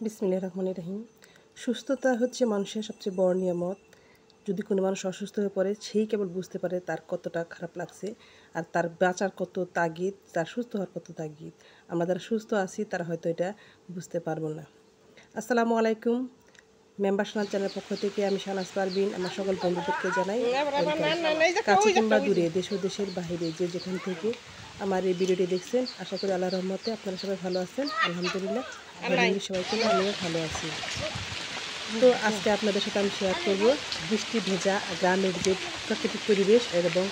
বিসমিল্লাহির রহমানির রহিম। সুস্থতা হচ্ছে মানুষের সবচেয়ে বড় নিয়ামত। যদি কোনো মানুষ অসুস্থ হয়ে পড়ে, সেই কেবল বুঝতে পারে তার কতটা খারাপ লাগছে আর তার বাঁচার কত তাগিদ, তার সুস্থ হওয়ার কত তাগিদ। আমরা যারা সুস্থ আছি তারা হয়তো এটা বুঝতে পারবো না। আসসালামু আলাইকুম। মেম্বার সোনাল চ্যানেলের পক্ষ থেকে আমি শাহনাজ পারভিন আমার সকল বন্ধুদেরকে জানাই ওয়েলকাম। কাছে কিংবা দূরে, দেশ ও দেশের বাইরে যে যেখান থেকে আমার এই ভিডিওটি দেখছেন, আশা করি আল্লাহর রহমতে আপনারা সবাই ভালো আছেন। আলহামদুলিল্লাহ সবাই কিন্তু আমিও ভালো আছি। তো আজকে আপনাদের সাথে আমি শেয়ার করব বৃষ্টি ভেজা গ্রামের যে প্রাকৃতিক পরিবেশ এবং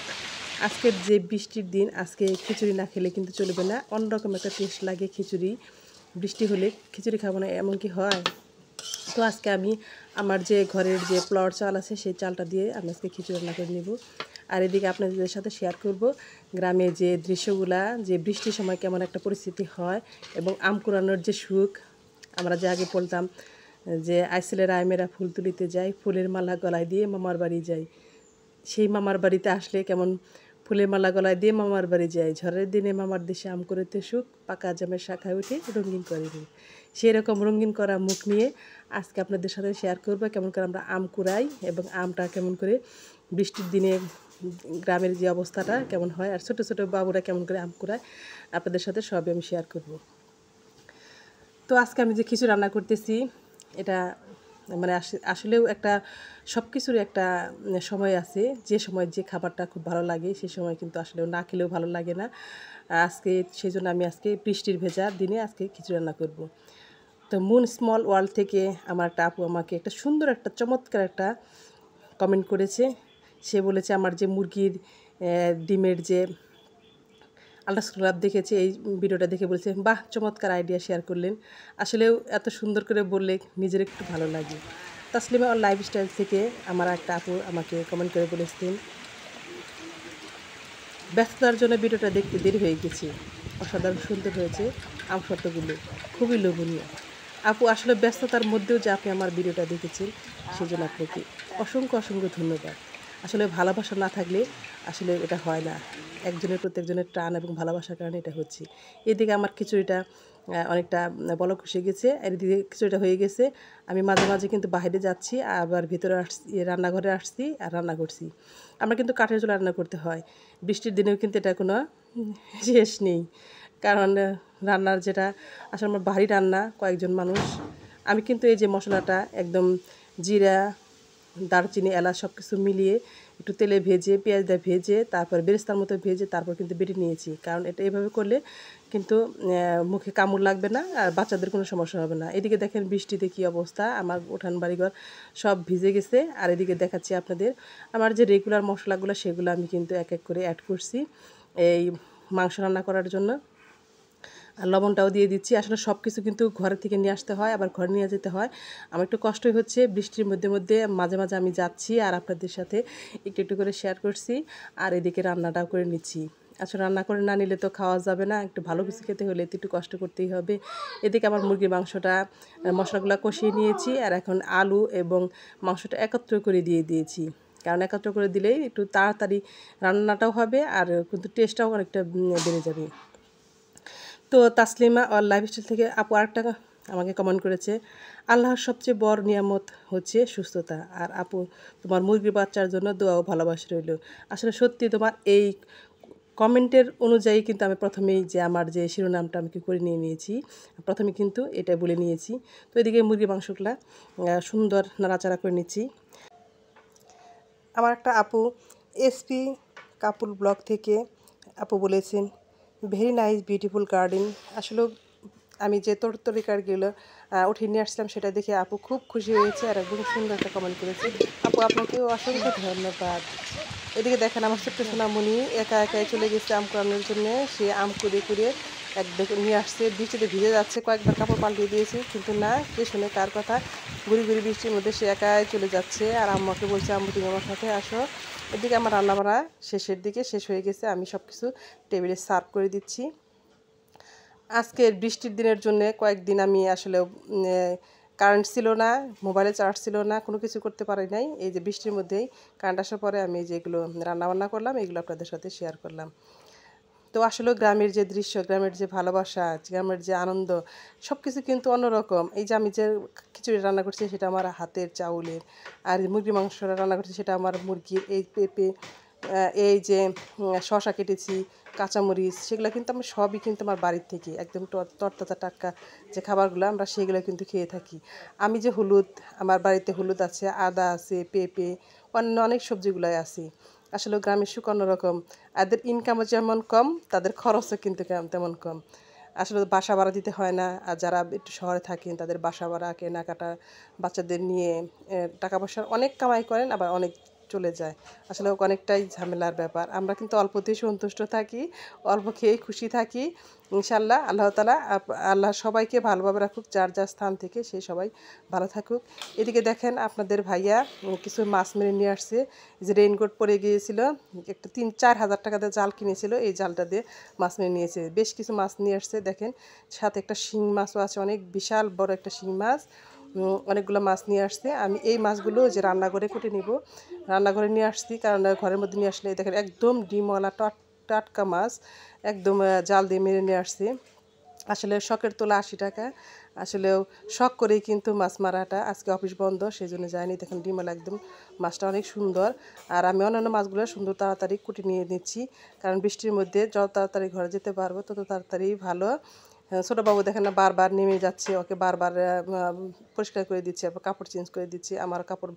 আজকের যে বৃষ্টির দিন। আজকে খিচুড়ি না খেলে কিন্তু চলবে না, অন্যরকম একটা টেস্ট লাগে খিচুড়ি। বৃষ্টি হলে খিচুড়ি খাবো না এমন কি হয়? তো আজকে আমি আমার যে ঘরের যে পোলাওর চাল আছে সেই চালটা দিয়ে আমি আজকে খিচুড়ি রান্না করে নেব। আর এদিকে আপনাদের সাথে শেয়ার করব গ্রামে যে দৃশ্যগুলা, যে বৃষ্টির সময় কেমন একটা পরিস্থিতি হয় এবং আম কুড়ানোর যে সুখ। আমরা যে আগে বলতাম যে আইসেলের আইমেরা ফুল তুলিতে যায়, ফুলের মালা গলায় দিয়ে মামার বাড়ি যায়। সেই মামার বাড়িতে আসলে কেমন ফুলের মালা গলায় দিয়ে মামার বাড়ি যায়। ঝড়ের দিনে মামার দেশে আম করিতে সুখ, পাকা জামের শাখায় উঠে রঙিন করে নিই। সেই রকম রঙিন করা মুখ নিয়ে আজকে আপনাদের সাথে শেয়ার করবো কেমন করে আমরা আম কুড়াই এবং আমটা কেমন করে বৃষ্টির দিনে গ্রামের যে অবস্থাটা কেমন হয় আর ছোটো ছোটো বাবুরা কেমন করে আম কুড়ায় আপনাদের সাথে সবই আমি শেয়ার করব। তো আজকে আমি যে খিচুড়ি রান্না করতেছি এটা মানে আসলেও একটা সব কিছুর একটা সময় আছে। যে সময় যে খাবারটা খুব ভালো লাগে সেই সময় কিন্তু আসলেও না খেলেও ভালো লাগে না। আজকে সেই জন্য আমি আজকে বৃষ্টির ভেজা দিনে আজকে খিচুড়ি রান্না করব। তো মুন স্মল ওয়ার্ল্ড থেকে আমার একটা আপু আমাকে একটা সুন্দর একটা চমৎকার একটা কমেন্ট করেছে। সে বলেছে আমার যে মুরগির ডিমের যে আল্ট্রাসোনোগ্রাফ দেখেছে, এই ভিডিওটা দেখে বলছে বাহ চমৎকার আইডিয়া শেয়ার করলেন। আসলেও এত সুন্দর করে বললে নিজের একটু ভালো লাগে। তাসলিমা অন লাইফস্টাইল থেকে আমার একটা আপু আমাকে কমেন্ট করে বলেছেন ব্যস্ততার জন্য ভিডিওটা দেখতে দেরি হয়ে গেছে, অসাধারণ সুন্দর হয়েছে, আমসত্ত্বগুলো খুবই লোভনীয়। আপু আসলে ব্যস্ততার মধ্যেও যে আপনি আমার ভিডিওটা দেখেছেন সেজন্য আপনাকে অসংখ্য অসংখ্য ধন্যবাদ। আসলে ভালোবাসা না থাকলে আসলে এটা হয় না। একজনের প্রতি একজনের টান এবং ভালোবাসার কারণে এটা হচ্ছে। এদিকে আমার খিচুড়িটা অনেকটা বলক এসে গেছে, আর এদিকে খিচুড়িটা হয়ে গেছে। আমি মাঝে মাঝে কিন্তু বাইরে যাচ্ছি, আবার ভিতরে আসছি, রান্নাঘরে আসছি আর রান্না করছি। আমরা কিন্তু কাঠের চুলায় রান্না করতে হয়। বৃষ্টির দিনেও কিন্তু এটা কোনো শেষ নেই, কারণ রান্নার যেটা আসলে আমার বাড়ি রান্না কয়েকজন মানুষ। আমি কিন্তু এই যে মশলাটা একদম জিরা, দারচিনি, এলাচ সব কিছু মিলিয়ে একটু তেলে ভেজে, পেঁয়াজ দিয়ে ভেজে, তারপর বেরেস্তার মতো ভেজে তারপর কিন্তু বেটে নিয়েছি। কারণ এটা এভাবে করলে কিন্তু মুখে কামড় লাগবে না আর বাচ্চাদের কোনো সমস্যা হবে না। এদিকে দেখেন বৃষ্টিতে কী অবস্থা, আমার উঠান বাড়িঘর সব ভিজে গেছে। আর এদিকে দেখাচ্ছি আপনাদের আমার যে রেগুলার মশলাগুলো সেগুলো আমি কিন্তু এক এক করে অ্যাড করছি এই মাংস রান্না করার জন্য। আর লবণটাও দিয়ে দিচ্ছি। আসলে সব কিছু কিন্তু ঘরে থেকে নিয়ে আসতে হয়, আবার ঘরে নিয়ে যেতে হয়। আমার একটু কষ্টই হচ্ছে, বৃষ্টির মধ্যে মধ্যে মাঝে মাঝে আমি যাচ্ছি আর আপনাদের সাথে একটু একটু করে শেয়ার করছি। আর এদিকে রান্নাটাও করে নিচ্ছি। আসলে রান্না করে না নিলে তো খাওয়া যাবে না, একটু ভালো কিছু খেতে হলে একটু কষ্ট করতেই হবে। এদিকে আমার মুরগির মাংসটা মশলাগুলো কষিয়ে নিয়েছি আর এখন আলু এবং মাংসটা একত্র করে দিয়ে দিয়েছি। কারণ একত্র করে দিলেই একটু তাড়াতাড়ি রান্নাটাও হবে আর কিন্তু টেস্টটাও অনেকটা বেড়ে যাবে। তো তাসলিমা অল লাইফস্টাইল থেকে আপু আরেকটা আমাকে কমেন্ট করেছে, আল্লাহর সবচেয়ে বড় নিয়ামত হচ্ছে সুস্থতা। আর আপু তোমার মুরগির বাচ্চার জন্য দোয়া ও ভালোবাসা রইল। আসলে সত্যি তোমার এই কমেন্টের অনুযায়ী কিন্তু আমি প্রথমেই যে আমার যে শিরোনামটা আমি করে নিয়ে নিয়েছি, প্রথমে কিন্তু এটা বলে নিয়েছি। তো এদিকে মুরগির মাংসগুলা সুন্দর নাড়াচাড়া করে নিচ্ছি। আমার একটা আপু এসপি কাপুল ব্লগ থেকে আপু বলেছেন ভেরি নাইস বিউটিফুল গার্ডেন। আসলে আমি যে তরিকারগুলো উঠিয়ে নিয়ে আসলাম সেটা দেখে আপু খুব খুশি হয়েছে আর একদম সুন্দর একটা কমেন্ট করেছে। আপু আপনাকেও অসংখ্য ধন্যবাদ। এদিকে দেখেন আমার ছোট্ট সোনামণি একা একাই চলে গেছে আম কুড়ানোর জন্য। সে আম কুড়িয়ে কুড়িয়ে নিয়ে আসছে, বৃষ্টিতে ভিজে যাচ্ছে, কয়েকবার কাপড় পাল্টিয়ে দিয়েছি কিন্তু না, কে শুনে কার কথা। ঘুরি ঘুরি বৃষ্টির মধ্যে সে একাই চলে যাচ্ছে আর আম্মাকে বলছে আম্মু তুমি আমার সাথে আসো। এদিকে আমার রান্নাবাড়া শেষের দিকে শেষ হয়ে গেছে, আমি সব কিছু টেবিলে সার্ভ করে দিচ্ছি। আজকের বৃষ্টির দিনের জন্য কয়েকদিন আমি আসলে কারেন্ট ছিল না, মোবাইলে চার্জ ছিল না, কোনো কিছু করতে পারি নাই। এই যে বৃষ্টির মধ্যেই কারেন্ট আসার পরে আমি যেগুলো রান্নাবান্না করলাম এগুলো আপনাদের সাথে শেয়ার করলাম। তো আসলে গ্রামের যে দৃশ্য, গ্রামের যে ভালোবাসা, গ্রামের যে আনন্দ, সব কিছু কিন্তু অন্যরকম। এই যে আমি যে খিচুড়ি রান্না করছি সেটা আমার হাতের চাউলের, আর মুরগির মাংসটা রান্না করছি সেটা আমার মুরগির। এই পেঁপে, এই যে শসা কেটেছি, কাঁচামরিচ, সেগুলো কিন্তু আমি সবই কিন্তু আমার বাড়ির থেকে একদম তরতাজা টাটকা যে খাবারগুলো আমরা সেগুলো কিন্তু খেয়ে থাকি। আমি যে হলুদ, আমার বাড়িতে হলুদ আছে, আদা আছে, পেঁপে, অন্য অনেক সবজিগুলাই আছে। আসলে গ্রামের সুখ অন্যরকম। এদের ইনকামও যেমন কম, তাদের খরচও কিন্তু তেমন কম। আসলে বাসা ভাড়া দিতে হয় না। আর যারা একটু শহরে থাকেন তাদের বাসা ভাড়া, কেনাকাটা, বাচ্চাদের নিয়ে টাকা পয়সার অনেক কামাই করেন, আবার অনেক চলে যায়। আসলে অনেকটাই ঝামেলার ব্যাপার। আমরা কিন্তু অল্পতেই সন্তুষ্ট থাকি, অল্প খেয়েই খুশি থাকি। ইনশাল্লাহ আল্লাহ তাআলা আল্লাহ সবাইকে ভালোভাবে রাখুক, যার যার স্থান থেকে সে সবাই ভালো থাকুক। এদিকে দেখেন আপনাদের ভাইয়া কিছু মাছ মেরে নিয়ে আসছে। যে রেইনকোট পরে গিয়েছিল, একটা 3-4 হাজার টাকা দিয়ে জাল কিনেছিল, এই জালটা দিয়ে মাছ মেরে নিয়েছে। বেশ কিছু মাছ নিয়ে আসছে দেখেন, সাথে একটা শিং মাছও আছে, অনেক বিশাল বড় একটা শিং মাছ। অনেকগুলো মাছ নিয়ে আসছে। আমি এই মাছগুলো যে রান্নাঘরে কুটে নিব, রান্নাঘরে নিয়ে আসছি, কারণ ঘরের মধ্যে নিয়ে আসলে দেখেন একদম ডিমওয়ালা টাটকা মাছ, একদম জাল দিয়ে মেরে নিয়ে আসছি। আসলে শখের তোলা 80 টাকা। আসলেও শখ করেই কিন্তু মাছ মারাটা, আজকে অফিস বন্ধ সেই জন্য যায়নি। দেখেন ডিমওয়ালা একদম মাছটা অনেক সুন্দর। আর আমি অন্যান্য মাছগুলো সুন্দর তাড়াতাড়ি কুটে নিয়ে নিচ্ছি, কারণ বৃষ্টির মধ্যে যত তাড়াতাড়ি ঘরে যেতে পারবো তত তাড়াতাড়ি ভালো। ছোটো বাবু দেখেন না বারবার নেমে যাচ্ছে, ওকে বারবার পরিষ্কার করে দিচ্ছে, আবার কাপড় চেঞ্জ করে দিচ্ছে। আমার কাপড়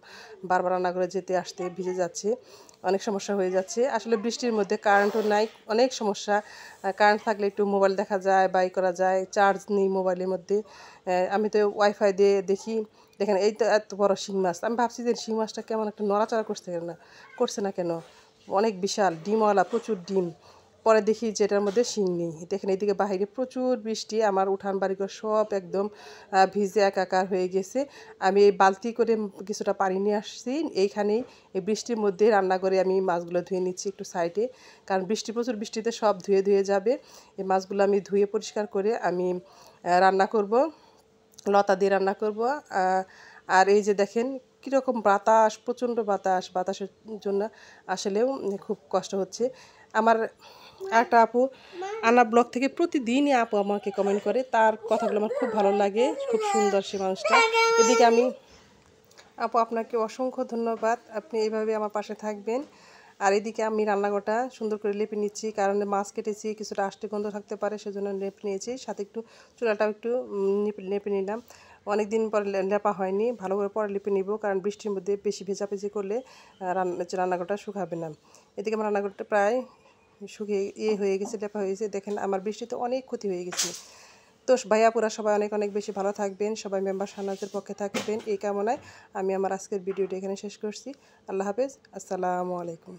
বারবার রান্না করে যেতে আসতে ভিজে যাচ্ছে, অনেক সমস্যা হয়ে যাচ্ছে। আসলে বৃষ্টির মধ্যে কারেন্টও নাই, অনেক সমস্যা। কারেন্ট থাকলে একটু মোবাইল দেখা যায়, বাই করা যায়, চার্জ নেই মোবাইলের মধ্যে। আমি তো ওয়াইফাই দিয়ে দেখি। দেখেন এই তো এত বড় শিং মাছ, আমি ভাবছি যে শিং মাছটা কেমন একটা নড়াচড়া করছে না কেন, অনেক বিশাল ডিমওয়ালা, প্রচুর ডিম। পরে দেখি যে এটার মধ্যে শিং নেই। দেখেন এইদিকে বাইরে প্রচুর বৃষ্টি, আমার উঠান বাড়িঘর সব একদম ভিজে একাকার হয়ে গেছে। আমি এই বালতি করে কিছুটা পানি নিয়ে আসছি এইখানেই, এই বৃষ্টির মধ্যে রান্না করে আমি মাছগুলো ধুয়ে নিচ্ছি একটু সাইডে, কারণ প্রচুর বৃষ্টিতে সব ধুয়ে যাবে। এই মাছগুলো আমি ধুয়ে পরিষ্কার করে আমি রান্না করব, লতা দিয়ে রান্না করব। আর এই যে দেখেন কীরকম বাতাস, প্রচণ্ড বাতাসের জন্য আসলেও খুব কষ্ট হচ্ছে আমার। একটা আপু আনা ব্লগ থেকে প্রতিদিনই আপু আমাকে কমেন্ট করে, তার কথাগুলো আমার খুব ভালো লাগে, খুব সুন্দর সে মানুষটা। এদিকে আমি আপু আপনাকে অসংখ্য ধন্যবাদ, আপনি এইভাবে আমার পাশে থাকবেন। আর এদিকে আমি রান্নাঘরটা সুন্দর করে লেপে নিচ্ছি, কারণ মাছ কেটেছি, কিছুটা আষ্টে গন্ধ থাকতে পারে সেজন্য লেপে নিয়েছি, সাথে একটু চুলাটাও একটু লেপে নিলাম। অনেক দিন পর লেপা হয়নি, ভালো করে পরে লেপে নিব, কারণ বৃষ্টির মধ্যে বেশি ভেজাভেজি করলে রান্নাঘরটা শুকাবে না। এদিকে আমার রান্নাঘরটা প্রায় শুকিয়ে হয়ে গেছে, লেপা হয়ে গেছে। দেখেন আমার বৃষ্টিতে অনেক ক্ষতি হয়ে গেছে। তো ভাইয়াপুরা সবাই অনেক অনেক বেশি ভালো থাকবেন, সবাই মেম্বার শাহনাজের পক্ষে থাকবেন এই কামনায় আমি আমার আজকের ভিডিওটা এখানে শেষ করছি। আল্লাহ হাফেজ, আসসালামু আলাইকুম।